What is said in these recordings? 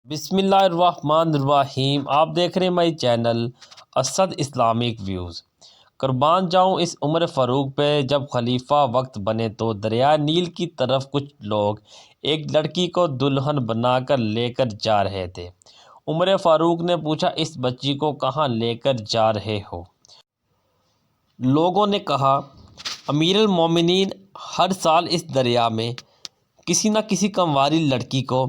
بسم اللہ الرحمن الرحیم۔ آپ دیکھ رہے ہیں ہماری چینل اسد اسلامک ویوز۔ قربان جاؤں اس عمر فاروق پہ، جب خلیفہ وقت بنے تو دریا نیل کی طرف کچھ لوگ ایک لڑکی کو دلہن بنا کر لے کر جا رہے تھے۔ عمر فاروق نے پوچھا، اس بچی کو کہاں لے کر جا رہے ہو؟ لوگوں نے کہا، امیر المومنین ہر سال اس دریا میں کسی نہ کسی کنواری لڑکی کو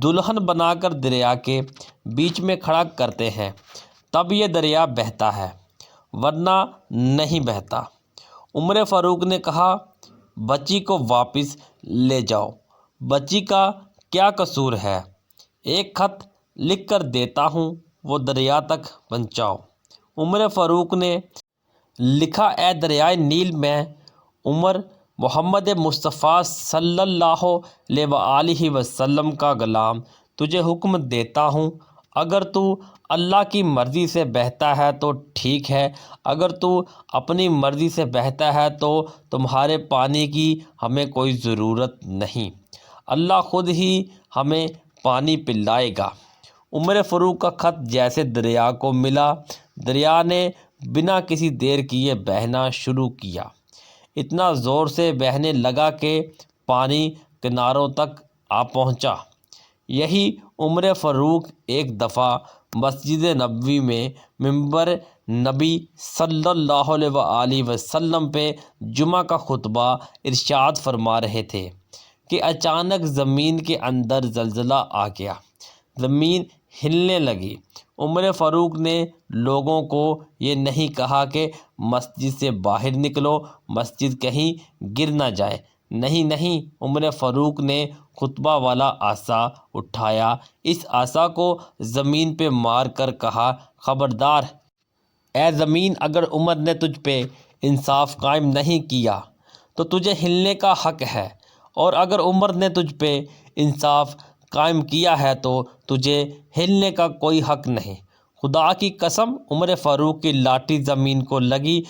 دلہن بنا کر دریا کے بیچ میں کھڑا کرتے ہیں، تب یہ دریا بہتا ہے، ورنہ نہیں بہتا۔ عمر فاروق نے کہا، بچی کو واپس لے جاؤ، بچی کا کیا قصور ہے؟ ایک خط لکھ کر دیتا ہوں، وہ دریا تک پہنچاؤ۔ عمر فاروق نے لکھا، اے دریائے نیل، میں عمر محمد مصطفیٰ صلی اللہ علیہ وآلہ وسلم کا غلام تجھے حکم دیتا ہوں، اگر تو اللہ کی مرضی سے بہتا ہے تو ٹھیک ہے، اگر تو اپنی مرضی سے بہتا ہے تو تمہارے پانی کی ہمیں کوئی ضرورت نہیں، اللہ خود ہی ہمیں پانی پلائے گا۔ عمر فاروق کا خط جیسے دریا کو ملا، دریا نے بنا کسی دیر کیے بہنا شروع کیا۔ اتنا زور سے بہنے لگا کہ پانی کناروں تک آ پہنچا۔ یہی عمر فاروق ایک دفعہ مسجد نبوی میں ممبر نبی صلی اللہ علیہ وآلہ وسلم پہ جمعہ کا خطبہ ارشاد فرما رہے تھے کہ اچانک زمین کے اندر زلزلہ آ گیا، زمین ہلنے لگی۔ عمر فاروق نے لوگوں کو یہ نہیں کہا کہ مسجد سے باہر نکلو، مسجد کہیں گر نہ جائے، نہیں، عمر فاروق نے خطبہ والا عصا اٹھایا، اس عصا کو زمین پہ مار کر کہا، خبردار اے زمین، اگر عمر نے تجھ پہ انصاف قائم نہیں کیا تو تجھے ہلنے کا حق ہے، اور اگر عمر نے تجھ پہ انصاف قائم کیا ہے تو تجھے ہلنے کا کوئی حق نہیں۔ خدا کی قسم، عمر فاروق کی لاٹھی زمین کو لگی،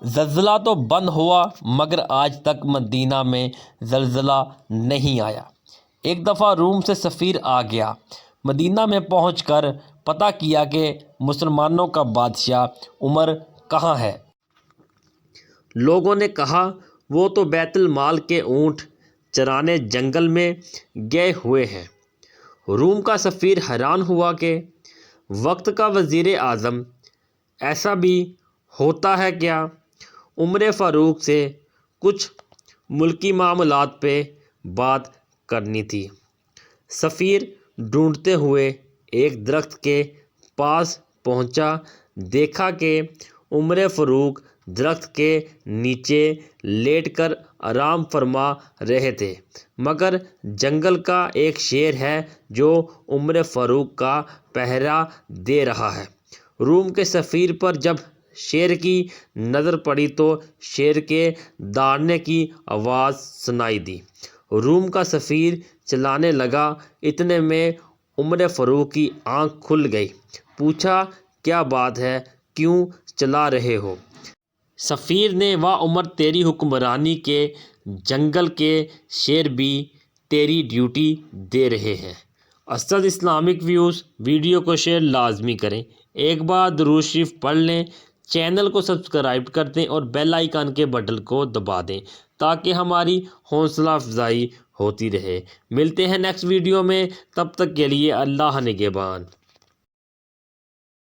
زلزلہ تو بند ہوا مگر آج تک مدینہ میں زلزلہ نہیں آیا۔ ایک دفعہ روم سے سفیر آ گیا، مدینہ میں پہنچ کر پتہ کیا کہ مسلمانوں کا بادشاہ عمر کہاں ہے۔ لوگوں نے کہا، وہ تو بیت المال کے اونٹ چرانے جنگل میں گئے ہوئے ہیں۔ روم کا سفیر حیران ہوا کہ وقت کا وزیر اعظم ایسا بھی ہوتا ہے کیا؟ عمر فاروق سے کچھ ملکی معاملات پہ بات کرنی تھی۔ سفیر ڈھونڈتے ہوئے ایک درخت کے پاس پہنچا، دیکھا کہ عمر فاروق درخت کے نیچے لیٹ کر آرام فرما رہے تھے، مگر جنگل کا ایک شیر ہے جو عمر فاروق کا پہرا دے رہا ہے۔ روم کے سفیر پر جب شیر کی نظر پڑی تو شیر کے داڑنے کی آواز سنائی دی۔ روم کا سفیر چلانے لگا، اتنے میں عمر فاروق کی آنکھ کھل گئی۔ پوچھا، کیا بات ہے، کیوں چلا رہے ہو؟ سفیر نے، واہ عمر، تیری حکمرانی کے جنگل کے شیر بھی تیری ڈیوٹی دے رہے ہیں۔ اسد اسلامک ویوز ویڈیو کو شیئر لازمی کریں، ایک بار درود شریف پڑھ لیں، چینل کو سبسکرائب کر دیں اور بیل آئیکن کے بٹن کو دبا دیں تاکہ ہماری حوصلہ افزائی ہوتی رہے۔ ملتے ہیں نیکسٹ ویڈیو میں، تب تک کے لیے اللہ نگہبان۔